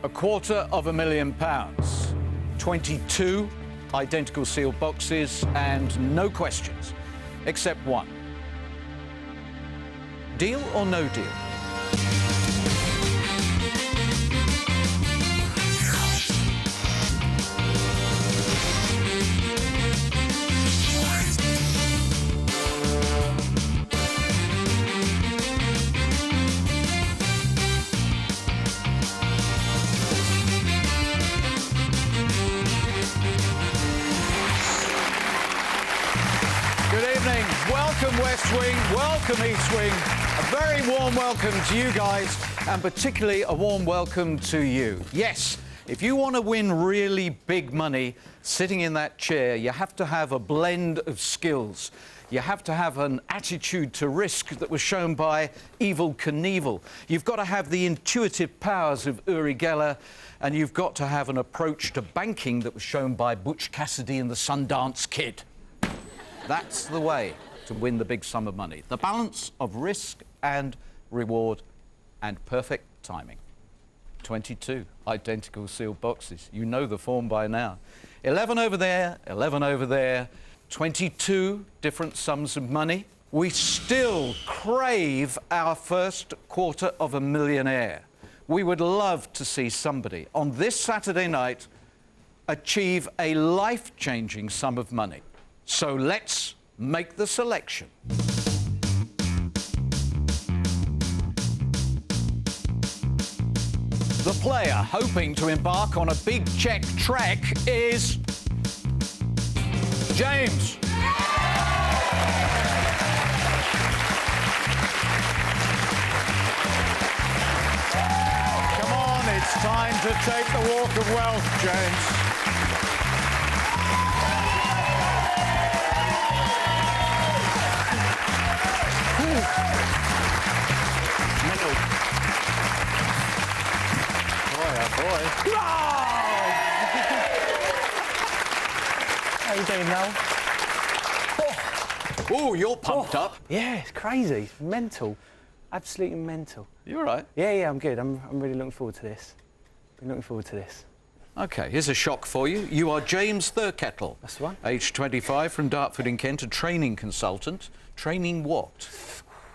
£250,000, 22 identical sealed boxes and no questions, except one. Deal or no deal? Welcome West Wing, welcome East Wing. A very warm welcome to you guys, and particularly a warm welcome to you. Yes, if you want to win really big money sitting in that chair, you have to have a blend of skills. You have to have an attitude to risk that was shown by Evel Knievel. You've got to have the intuitive powers of Uri Geller, and you've got to have an approach to banking that was shown by Butch Cassidy and the Sundance Kid. That's the way to win the big sum of money. The balance of risk and reward and perfect timing. 22 identical sealed boxes. You know the form by now. 11 over there, 11 over there, 22 different sums of money. We still crave our first £250,000. We would love to see somebody on this Saturday night achieve a life-changing sum of money. So let's make the selection. The player hoping to embark on a big check trek is James. Come on, it's time to take the walk of wealth, James. Boy. How you doing, Noel? Oh, you're pumped up. Yeah, it's crazy. It's mental. Absolutely mental. You all right? Yeah, I'm good. I'm really looking forward to this. Been looking forward to this. OK, here's a shock for you. You are James Thurkettle. That's the one. Aged 25, from Dartford in Kent, a training consultant. Training what?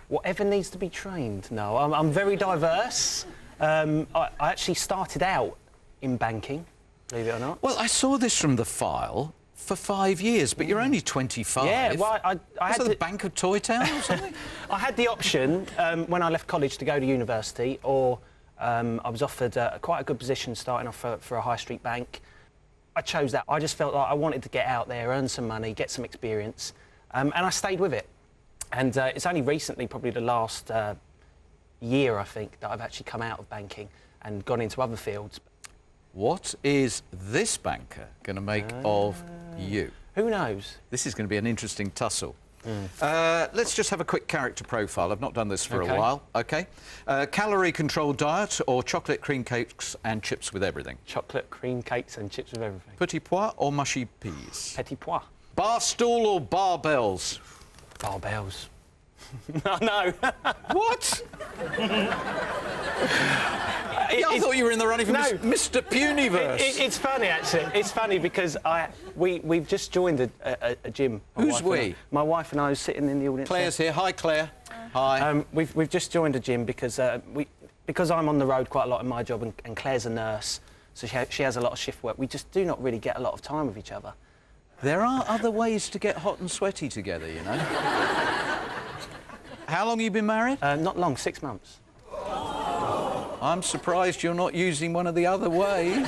Whatever needs to be trained, Noel. I'm very diverse. I actually started out in banking, believe it or not. Well, I saw this from the file for 5 years, but you're only 25. Yeah, well, I had the Bank of Toy Town or something? I had the option when I left college to go to university, or I was offered quite a good position starting off for a high street bank. I chose that. I just felt like I wanted to get out there, earn some money, get some experience, and I stayed with it. And it's only recently, probably the last year, I think, that I've actually come out of banking and gone into other fields. What is this banker going to make of you? Who knows? This is going to be an interesting tussle. Let's just have a quick character profile. I've not done this for a while. OK. Calorie-controlled diet or chocolate cream cakes and chips with everything? Chocolate cream cakes and chips with everything. Petit pois or mushy peas? Petit pois. Bar stool or barbells? Barbells. No. What? I thought you were in the running for Mr. Puniverse. It's funny, actually. It's funny because we've just joined a gym. Who's we? My wife and I are sitting in the audience. Claire's here. Hi, Claire. Hi. We've just joined a gym because I'm on the road quite a lot in my job, and Claire's a nurse, so she has a lot of shift work. We just do not really get a lot of time with each other. There are other ways to get hot and sweaty together, you know. How long have you been married? Not long, 6 months. I'm surprised you're not using one of the other ways.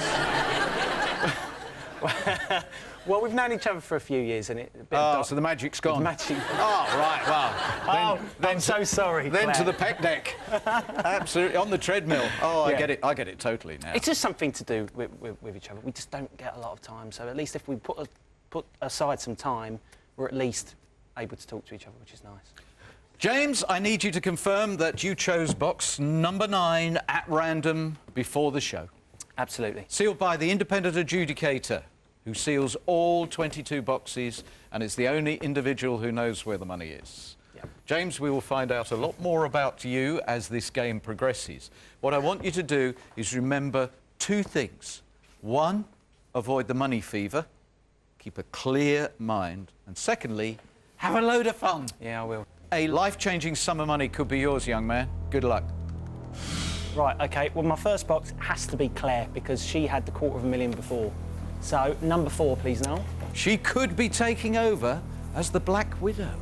Well, we've known each other for a few years, and so the magic's gone. Magic. Oh, right, well. I'm so sorry, Then Claire. to the pec deck. Absolutely, on the treadmill. Oh, yeah. I get it totally now. It's just something to do with each other. We just don't get a lot of time, so at least if we put aside some time, we're at least able to talk to each other, which is nice. James, I need you to confirm that you chose box number 9 at random before the show. Absolutely. Sealed by the independent adjudicator, who seals all 22 boxes and is the only individual who knows where the money is. Yep. James, we will find out a lot more about you as this game progresses. What I want you to do is remember two things. One, avoid the money fever, keep a clear mind. And secondly, have a load of fun. Yeah, I will. A life-changing sum of money could be yours, young man. Good luck. Right, OK, well, my first box has to be Claire, because she had the $250,000 before. So, number 4, please, Noel. She could be taking over as the Black Widow.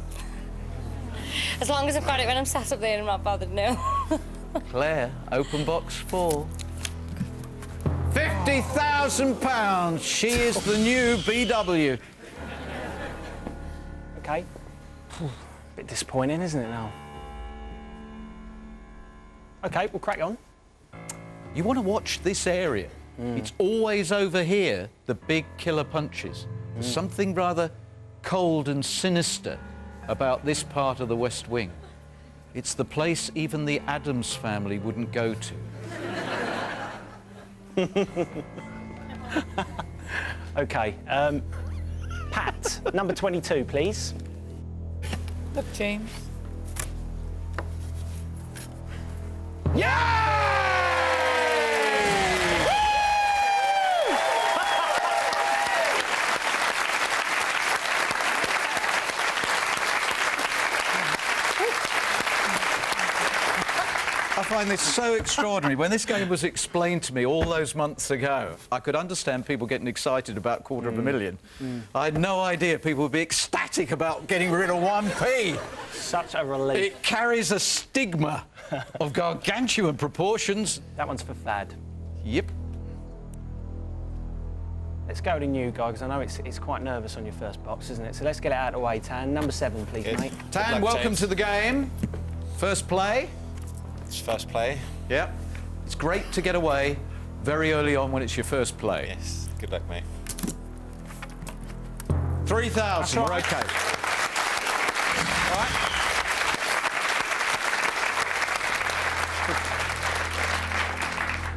As long as I've got it when I'm sat up there, I'm not bothered, no. Claire, open box 4. £50,000. She is the new BW. OK. Bit disappointing, isn't it, Noel? OK, we'll crack on. You want to watch this area. It's always over here, the big killer punches. There's something rather cold and sinister about this part of the West Wing. It's the place even the Addams family wouldn't go to. OK, Pat, number 22, please. Look, James. I find this so extraordinary. When this game was explained to me all those months ago, I could understand people getting excited about $250,000. I had no idea people would be ecstatic about getting rid of 1p. Such a relief. It carries a stigma of gargantuan proportions. That one's for Fad. Yep. Let's go to you, guy, because I know it's quite nervous on your first box, isn't it? So let's get it out of the way, Tan. Number 7, please, Good. mate. Tan, luck, welcome James. to the game. First play. It's first play. Yeah. It's great to get away very early on when it's your first play. Yes. Good luck, mate. 3,000. That's We're right. OK. All right.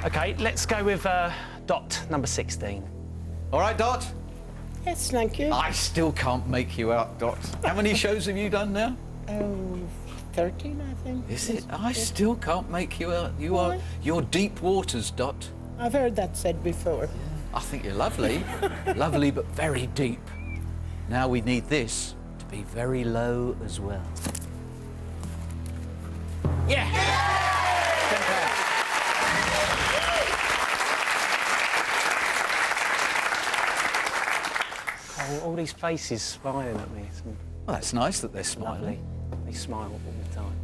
OK, let's go with Dot, number 16. All right, Dot. Yes, thank you. I still can't make you out, Dot. How many shows have you done now? 13, I think. Is it? I still can't make you out. You're deep waters, Dot. I've heard that said before. I think you're lovely. Lovely, but very deep. Now we need this to be very low as well. Yeah! Oh, all these faces smiling at me. It's Well, that's nice that they're smiling. lovely. They smile all the time.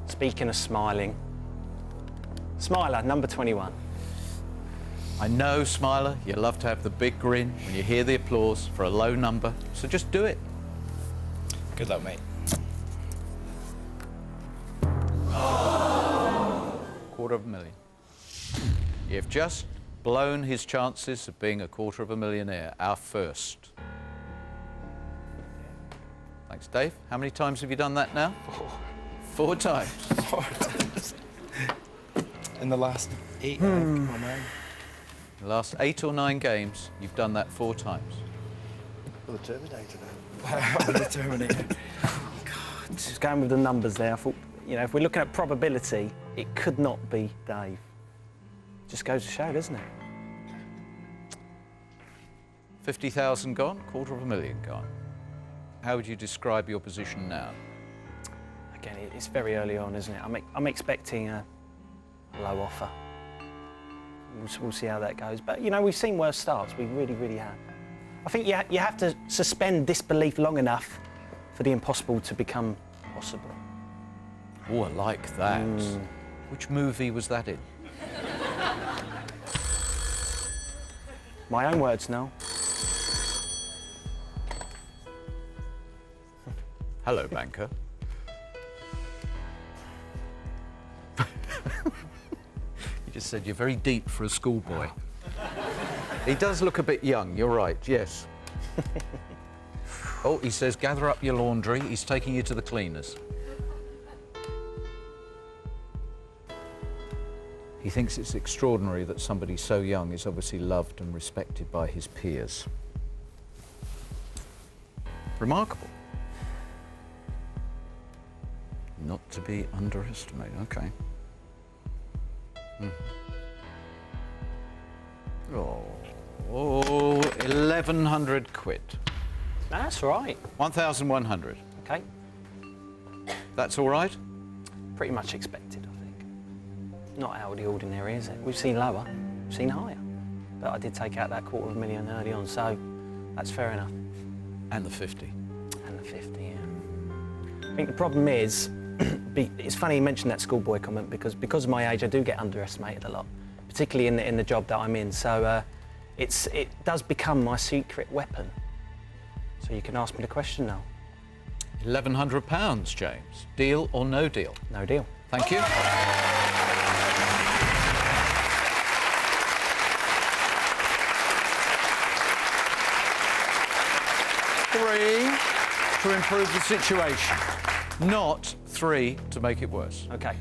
Speaking of smiling, Smiler, number 21. I know, Smiler, you love to have the big grin when you hear the applause for a low number, so just do it. Good luck, mate. $250,000. You've just blown his chances of being a $250,000, our first. Thanks, Dave. How many times have you done that now? 4 times. 4 times. In the last 8, come on, man. The last 8 or 9 games, you've done that 4 times. Well, the Terminator The Terminator. Just going with the numbers there, I thought, you know, if we're looking at probability, it could not be Dave. Just goes to show, doesn't it? 50,000 gone, $250,000 gone. How would you describe your position now? Again, it's very early on, isn't it? I'm expecting a low offer. We'll see how that goes. But, you know, we've seen worse starts. We really, really have. I think you have to suspend disbelief long enough for the impossible to become possible. Oh, I like that. Which movie was that in? My own words now. Hello, banker. You just said you're very deep for a schoolboy. He does look a bit young, you're right, yes. Oh, he says, gather up your laundry. He's taking you to the cleaners. He thinks it's extraordinary that somebody so young is obviously loved and respected by his peers. Remarkable. Not to be underestimated. OK. Oh, 1,100 quid. That's all right. 1,100. OK. That's all right? Pretty much expected, I think. Not out of the ordinary, is it? We've seen lower, we've seen higher. But I did take out that $250,000 early on, so that's fair enough. And the 50. And the 50, yeah. I think the problem is, it's funny you mentioned that schoolboy comment because of my age, I do get underestimated a lot, particularly in the job that I'm in. So it does become my secret weapon. So you can ask me the question now. £1,100, James. Deal or no deal? No deal. Thank you. Three to improve the situation, not 3 to make it worse. OK.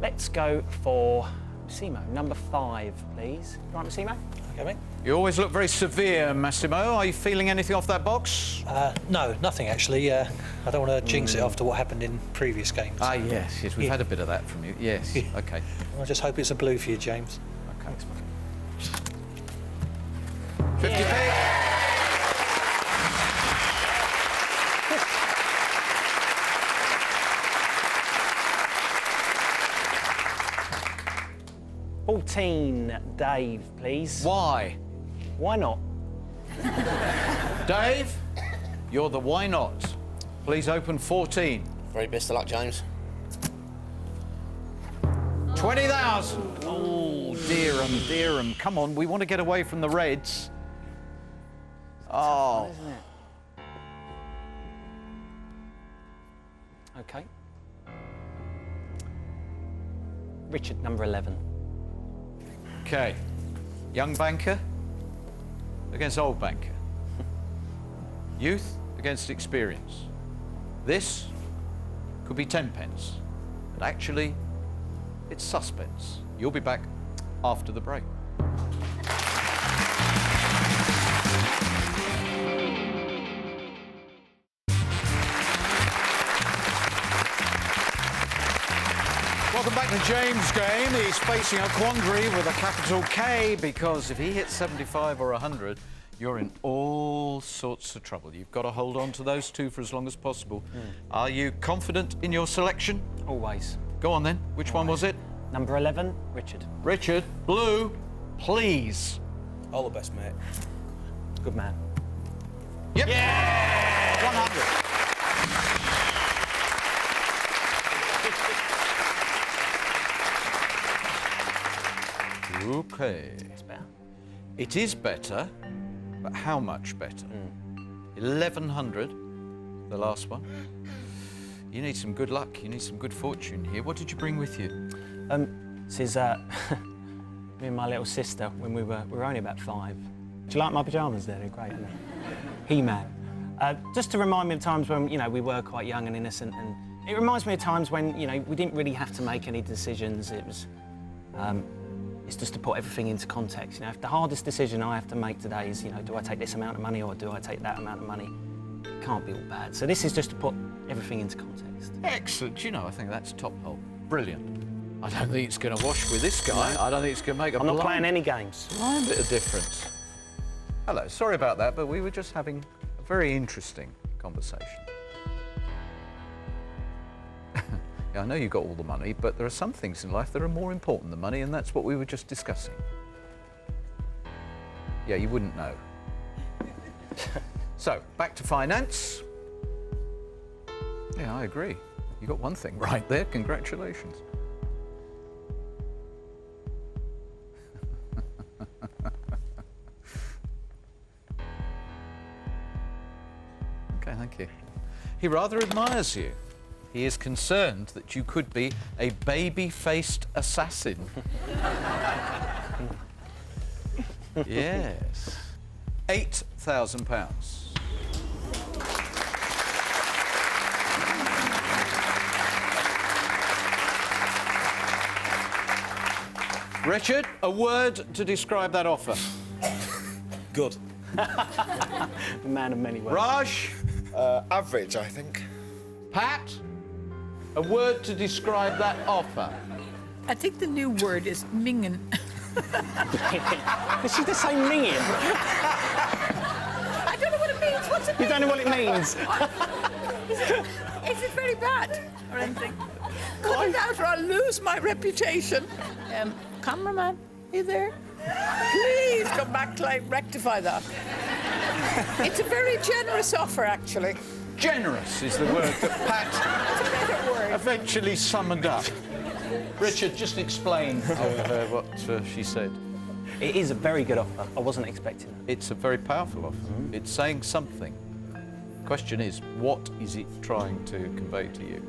Let's go for Massimo, number 5, please. Right, Massimo? Okay, mate. You always look very severe, Massimo. Are you feeling anything off that box? No, nothing actually. I don't want to jinx it after what happened in previous games. Ah, yes, we've had a bit of that from you. Yes, Yeah. OK. I just hope it's a blue for you, James. Okay. 50p. Dave, please. Why? Why not? Dave, you're the why not. Please open 14. Very best of luck, James. 20,000. Oh, dear. Come on, we want to get away from the Reds. Oh. Isn't it? OK. Richard, number 11. OK. Young banker against old banker. Youth against experience. This could be 10 pence, but actually, it's suspense. You'll be back after the break. Welcome back to James' game. He's facing a quandary with a capital K because if he hits 75 or 100, you're in all sorts of trouble. You've got to hold on to those two for as long as possible. Are you confident in your selection? Always. Go on then. Which one was it? Number 11, Richard. Richard, blue, please. All the best, mate. Good man. Yep. Yeah! 100. OK. It's better. It is better, but how much better? 1,100, the last one. You need some good luck. You need some good fortune here. What did you bring with you? This is me and my little sister when we were only about 5. Do you like my pyjamas? They're great, aren't they? He-Man. Just to remind me of times when, you know, we were quite young and innocent, and it reminds me of times when, you know, we didn't really have to make any decisions. It was, it's just to put everything into context. You know, if the hardest decision I have to make today is, you know, do I take this amount of money or do I take that amount of money? It can't be all bad. So this is just to put everything into context. Excellent. You know, I think that's top hole. Brilliant. I don't think it's going to wash with this guy. I don't think it's going to make a I'm not playing any games. blind bit of difference. Hello. Sorry about that, but we were just having a very interesting conversation. Yeah, I know you've got all the money, but there are some things in life that are more important than money, and that's what we were just discussing. Yeah, you wouldn't know. So, back to finance. Yeah, I agree. You got one thing right there. Congratulations. Okay, thank you. He rather admires you. He is concerned that you could be a baby-faced assassin. Yes. £8,000. Richard, a word to describe that offer. Good. The man of many words. Raj? Average, I think. Pat, a word to describe that offer. I think the new word is mingen. Is she the same minging? I don't know what it means. What's it You don't know what it means? Is it very bad or anything? Cut it out or I'll lose my reputation. Cameraman, you there? Please come back to rectify that. It's a very generous offer, actually. Generous is the word that Pat It's a better word. eventually summoned up. Richard, just explain to her what she said. It is a very good offer. I wasn't expecting it. It's a very powerful offer. It's saying something. Question is, what is it trying to convey to you?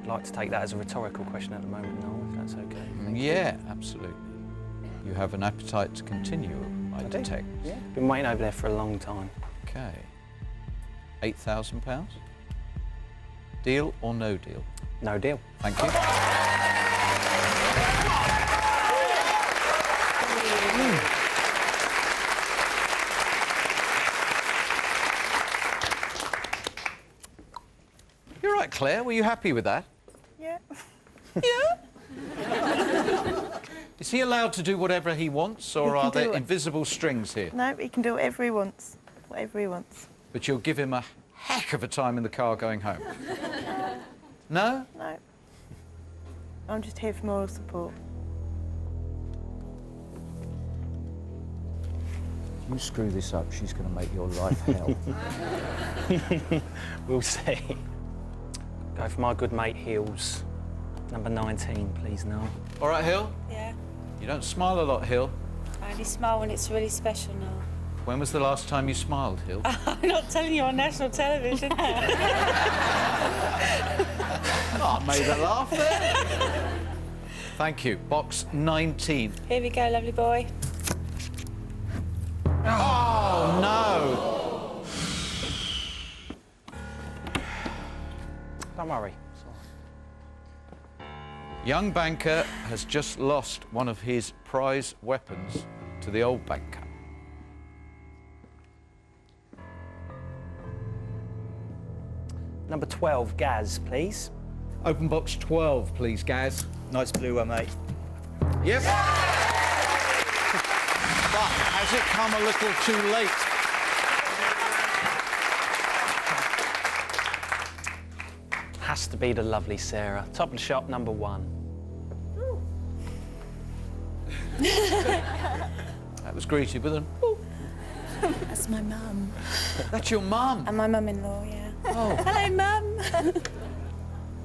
I'd like to take that as a rhetorical question at the moment, Noel, if that's okay. Thank you. Yeah, absolutely. You have an appetite to continue, I do. detect. Yeah. Been waiting over there for a long time. Okay. £8,000? Deal or no deal? No deal. Thank you. You're right, Claire. Were you happy with that? Yeah. Is he allowed to do whatever he wants, or He can are there do it. invisible strings here? No, he can do whatever he wants. Whatever he wants. But you'll give him a heck of a time in the car going home. No? No. I'm just here for moral support. You screw this up, she's going to make your life hell. We'll see. Go for my good mate, Hills. Number 19, please, Noel. All right, Hill? Yeah. You don't smile a lot, Hill. I only smile when it's really special now. When was the last time you smiled, Hill? I'm not telling you on national television. Oh, I made her laugh there. Thank you. Box 19. Here we go, lovely boy. Oh, no. Don't worry. It's all right. Young banker has just lost one of his prize weapons to the old banker. Number 12, Gaz, please. Open box 12, please, Gaz. Nice blue one, mate. Yep. But has it come a little too late? Has to be the lovely Sarah. Top of the shop, number 1. That was greeted with an... That's my mum. That's your mum. And my mum-in-law, yeah. Oh. Hello, Mum.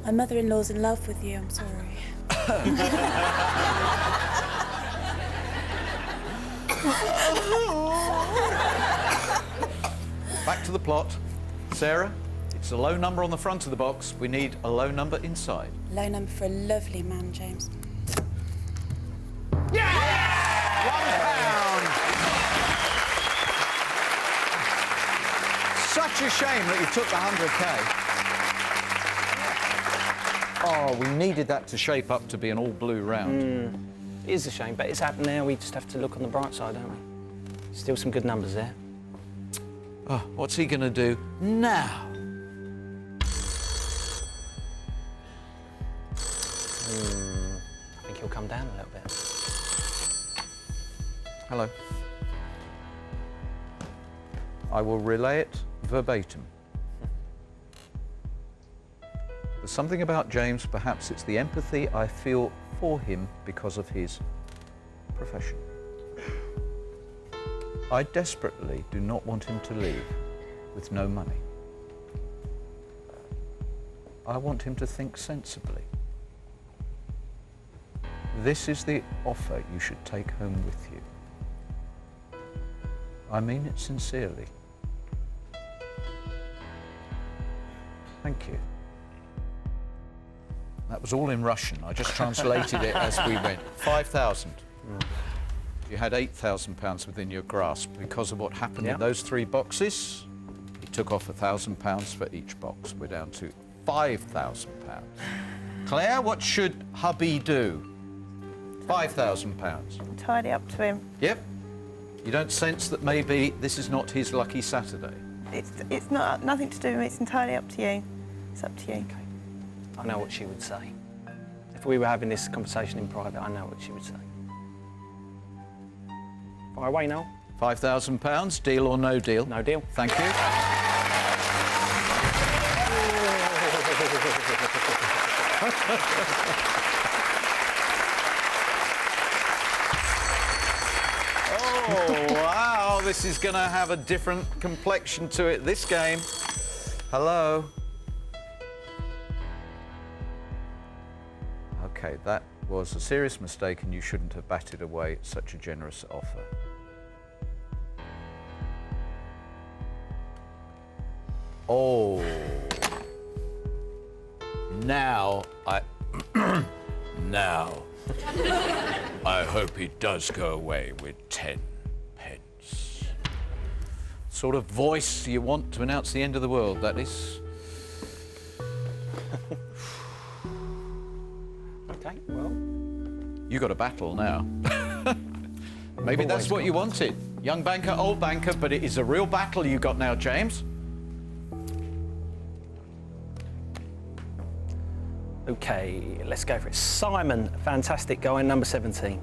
My mother-in-law's in love with you, I'm sorry. Back to the plot. Sarah, it's a low number on the front of the box. We need a low number inside. Low number for a lovely man, James. £1. Such a shame that you took the 100k. Oh, we needed that to shape up to be an all-blue round. It is a shame, but it's happened now. We just have to look on the bright side, don't we? Still some good numbers there. Oh, what's he going to do now? I think he'll come down a little bit. Hello. I will relay it verbatim. There's something about James, perhaps it's the empathy I feel for him because of his profession. I desperately do not want him to leave with no money. I want him to think sensibly. This is the offer you should take home with you. I mean it sincerely. Thank you. That was all in Russian. I just translated it as we went. 5,000. You had £8,000 within your grasp. Because of what happened in those 3 boxes, he took off £1,000 for each box. We're down to £5,000. Claire, what should hubby do? £5,000. Tidy up to him. Yep. You don't sense that maybe this is not his lucky Saturday? It's not nothing to do with me. It's entirely up to you. It's up to you. Okay. I know what she would say. If we were having this conversation in private, I know what she would say. Fire away, Noel. £5,000, deal or no deal? No deal. Thank you. Oh, wow, this is going to have a different complexion to it, this game. Hello. OK, that was a serious mistake and you shouldn't have batted away such a generous offer. Oh. Now Now, I hope he does go away with 10 pence. Sort of voice you want to announce the end of the world, that is. Okay, well. You got a battle now. Maybe that's what you wanted. Young banker, old banker, but it is a real battle you got now, James. Okay, let's go for it. Simon, fantastic guy, number 17.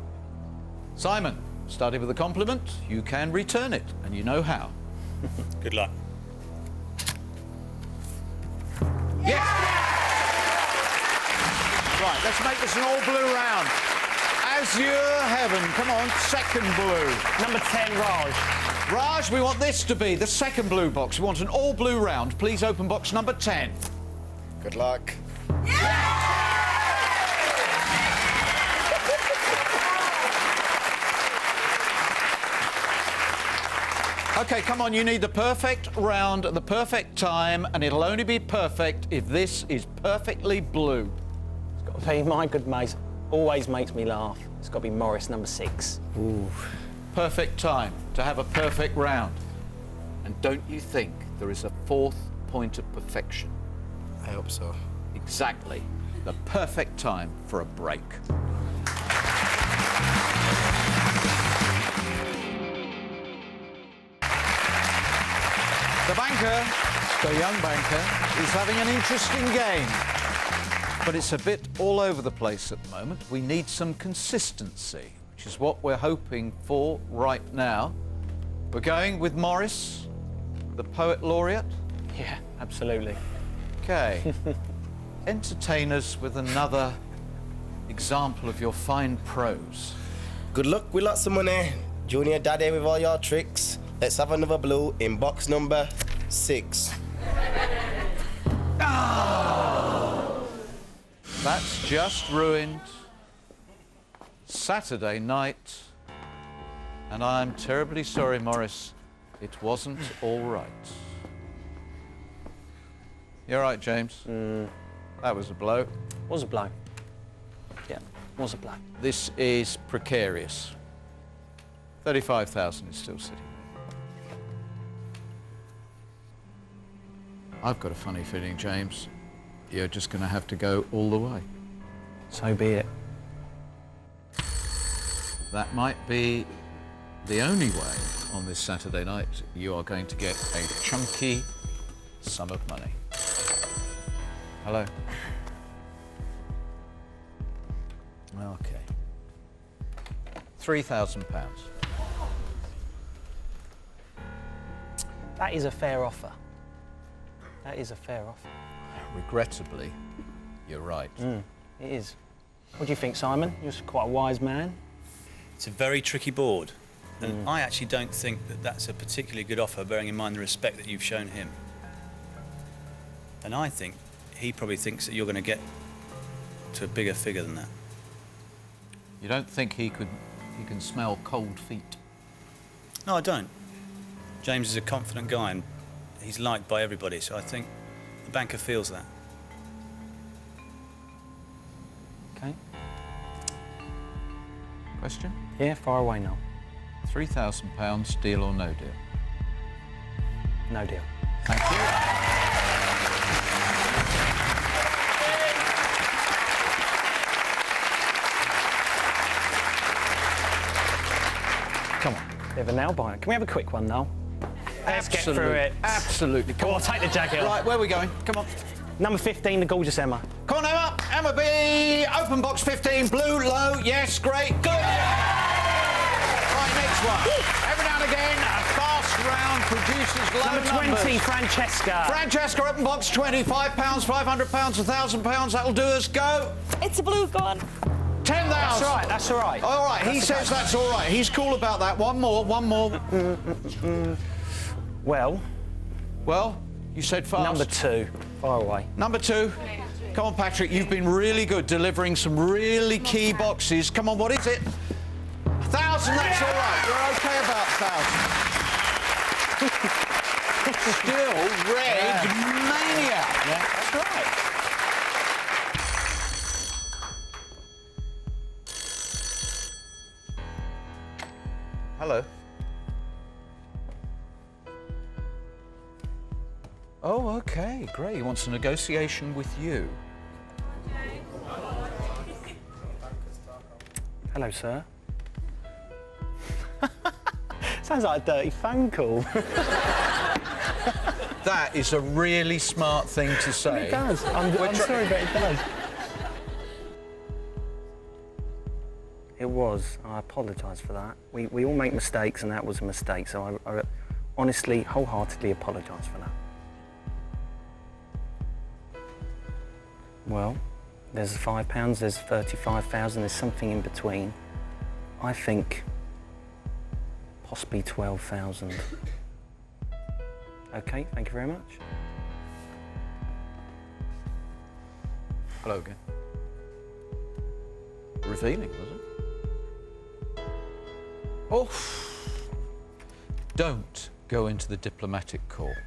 Simon, starting with a compliment, you can return it, and you know how. Good luck. Yes! Right, let's make this an all-blue round. Azure heaven, come on, second blue. Number 10, Raj. Raj, we want this to be the second blue box. We want an all-blue round. Please open box number 10. Good luck. OK, come on, you need the perfect round at the perfect time, and it'll only be perfect if this is perfectly blue. It's got to be my good mate. Always makes me laugh. It's got to be Morris, number 6. Ooh. Perfect time to have a perfect round. And don't you think there is a fourth point of perfection? I hope so. Exactly. The perfect time for a break. The banker, the young banker, is having an interesting game. But it's a bit all over the place at the moment. We need some consistency, which is what we're hoping for right now. We're going with Morris, the poet laureate. Yeah, absolutely. OK. Entertain us with another example of your fine prose. Good luck with lots of money. Junior Daddy with all your tricks. Let's have another blue in box number 6. That's just ruined Saturday night. And I'm terribly sorry, Morris. It wasn't all right. You're right, James. That was a blow. Was a blow. Yeah, was a blow. This is precarious. 35,000 is still sitting there. I've got a funny feeling, James, you're just going to have to go all the way. So be it. That might be the only way on this Saturday night you are going to get a chunky sum of money. Hello. OK. £3,000. That is a fair offer. That is a fair offer. Regrettably, you're right. It is. What do you think, Simon? You're quite a wise man. It's a very tricky board. And I actually don't think that that's a particularly good offer, bearing in mind the respect that you've shown him. And I think he probably thinks that you're going to get to a bigger figure than that. You don't think he can smell cold feet? No, I don't. James is a confident guy and he's liked by everybody, so I think the banker feels that. Okay. Question? Yeah, far away now. £3,000, deal or no deal? No deal. Thank you. Come on. Bit of a nail biter. Can we have a quick one, Noel? Let's get through it. Absolutely. Come on, take the jacket off. Right, where are we going? Come on. Number 15, the gorgeous Emma. Come on, Emma. Emma B. Open box 15. Blue, low. Yes, great. Good. Right, next one. Every now and again, a fast round produces low Number 20, Francesca. Francesca, open box 20. £5, £500, £1,000. That'll do us. Go. It's a blue, go on. 10,000. That's right, that's all right. All right, he says that's all right. He's cool about that. One more. Well, you said fast. number 2, far away. Number 2. Come on, Patrick, you've been really good delivering some really key boxes. Come on, what is it? 1,000, that's all right. You're OK about 1,000. Still red maniac. Yeah, that's right. Hello. Oh, OK, great. He wants a negotiation with you. Hello, sir. Sounds like a dirty phone call. That is a really smart thing to say. It does. I'm sorry, but it does. It was. I apologise for that. We all make mistakes, and that was a mistake, so I honestly, wholeheartedly apologise for that. Well, there's £5, there's 35,000, there's something in between. I think possibly 12,000. OK, thank you very much. Hello again. Revealing, was it? Oh, don't go into the diplomatic corps.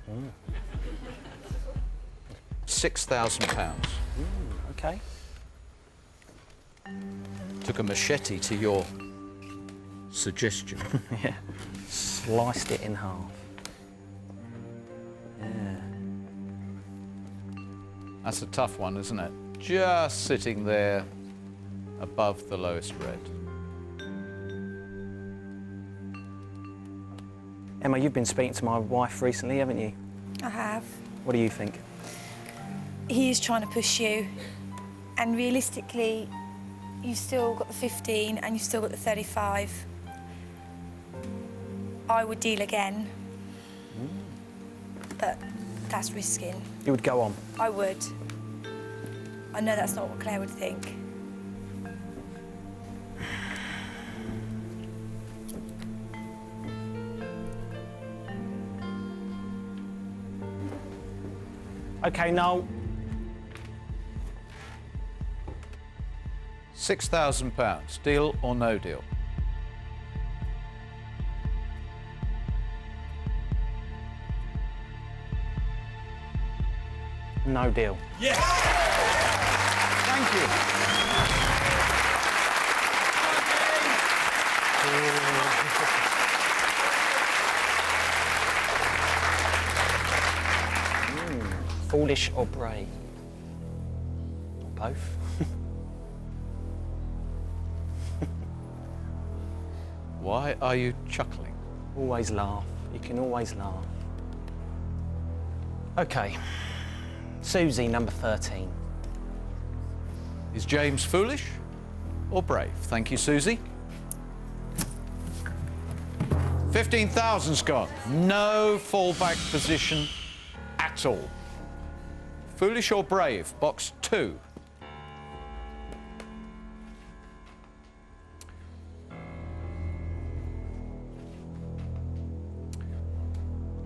£6,000. OK. Took a machete to your suggestion. Yeah. Sliced it in half. Yeah. That's a tough one, isn't it? Just sitting there above the lowest red. Emma, you've been speaking to my wife recently, haven't you? I have. What do you think? He is trying to push you, and realistically, you've still got the 15 and you've still got the 35. I would deal again, but that's risking. You would go on? I would. I know that's not what Claire would think. OK, Noel. £6,000. Deal or no deal? No deal. Yes! Thank you. Foolish or brave? Or both? Why are you chuckling? Always laugh. You can always laugh. OK. Susie, number 13. Is James foolish or brave? Thank you, Susie. 15,000's gone. No fallback position at all. Foolish or brave? Box 2.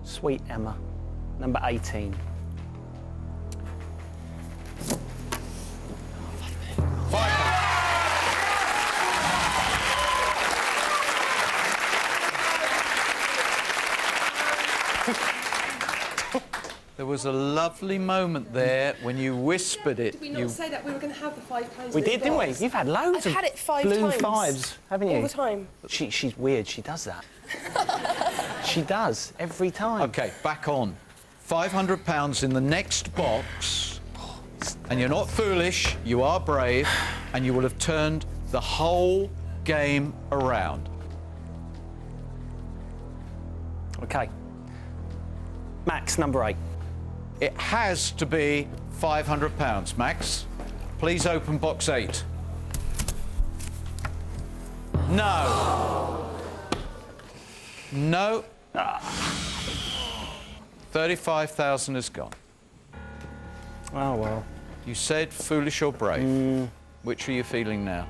Sweet Emma, number 18. There was a lovely moment there when you whispered it. Did we not say that we were going to have the £5? We did, didn't we? You've had loads I've of had it 5 blue times. 5s, haven't you? All the time. She's weird. She does that. She does, every time. OK, back on. £500 in the next box. And you're not foolish, you are brave, and you will have turned the whole game around. OK. Max, number 8. It has to be £500. Max, please open box 8. No. No. 35,000 is gone. Oh, well. You said foolish or brave. Which are you feeling now?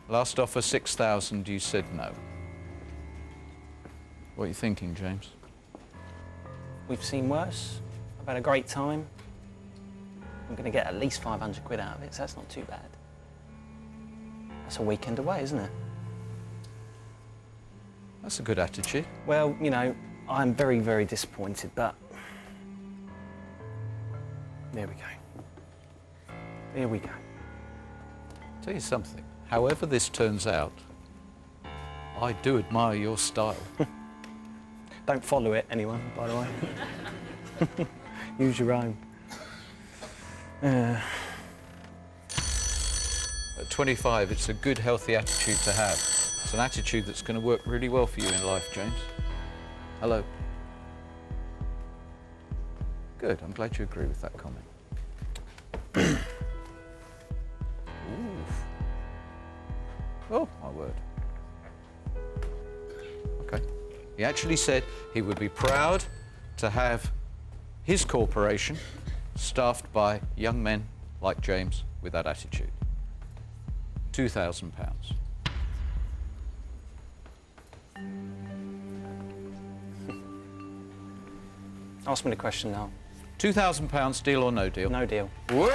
Last offer 6,000, you said no. What are you thinking, James? We've seen worse. I've had a great time. I'm going to get at least 500 quid out of it, so that's not too bad. That's a weekend away, isn't it? That's a good attitude. Well, you know, I'm very, very disappointed, but there we go. There we go. Tell you something, however this turns out, I do admire your style. Don't follow it, anyone, by the way. Use your own. At 25, it's a good, healthy attitude to have. It's an attitude that's going to work really well for you in life, James. Hello. Good, I'm glad you agree with that comment. Oh, my word. Okay. He actually said he would be proud to have his corporation staffed by young men like James with that attitude. £2,000. Ask me the question now. £2,000, deal or no deal? No deal. Wow!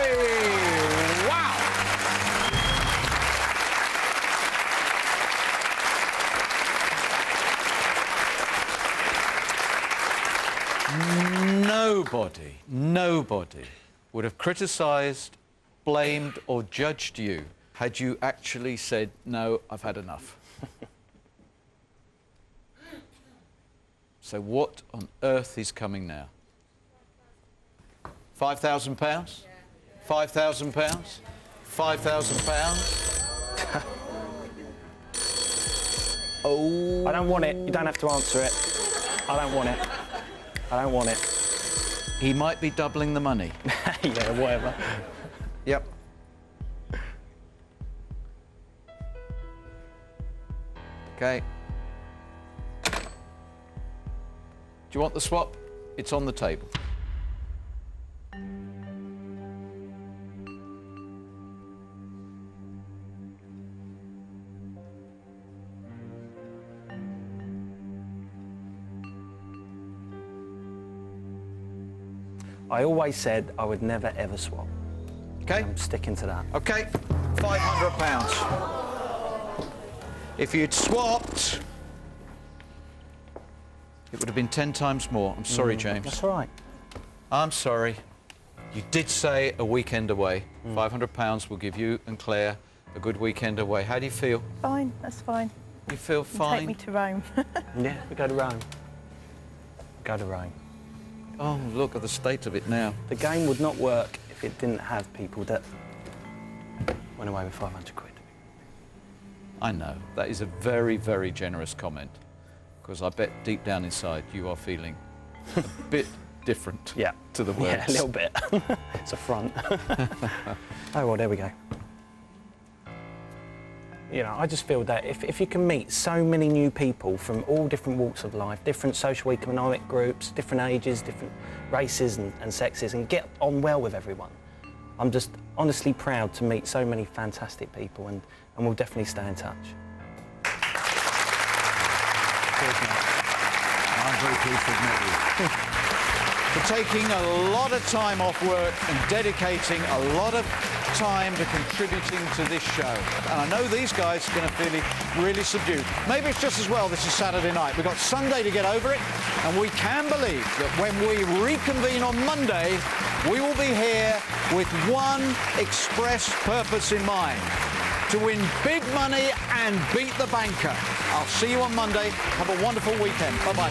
Nobody would have criticised, blamed or judged you had you actually said, no, I've had enough. So what on earth is coming now? £5,000? £5,000? £5,000? Oh. I don't want it. You don't have to answer it. I don't want it. I don't want it. He might be doubling the money. Yeah, whatever. Yep. Okay. Do you want the swap? It's on the table. I always said I would never, ever swap. Okay. I'm sticking to that. Okay, £500. If you'd swapped, it would have been 10 times more. I'm sorry, James. That's all right. I'm sorry. You did say a weekend away. £500 will give you and Claire a good weekend away. How do you feel? Fine, that's fine. You feel fine? Take me to Rome. Yeah, we go to Rome. Go to Rome. Oh, look at the state of it now. The game would not work if it didn't have people that went away with 500 quid. I know. That is a very, very generous comment. Because I bet deep down inside you are feeling a bit different to the words. Yeah, a little bit. It's a front. Oh, well, there we go. You know, I just feel that if you can meet so many new people from all different walks of life, different socio-economic groups, different ages, different races and sexes, and get on well with everyone, I'm just honestly proud to meet so many fantastic people, and we'll definitely stay in touch. Cheers, mate. I'm very pleased to admit you. For taking a lot of time off work and dedicating a lot of time to contributing to this show. And I know these guys are going to feel really subdued. Maybe it's just as well this is Saturday night. We've got Sunday to get over it, and we can believe that when we reconvene on Monday, we will be here with one express purpose in mind: to win big money and beat the banker. I'll see you on Monday. Have a wonderful weekend. Bye-bye.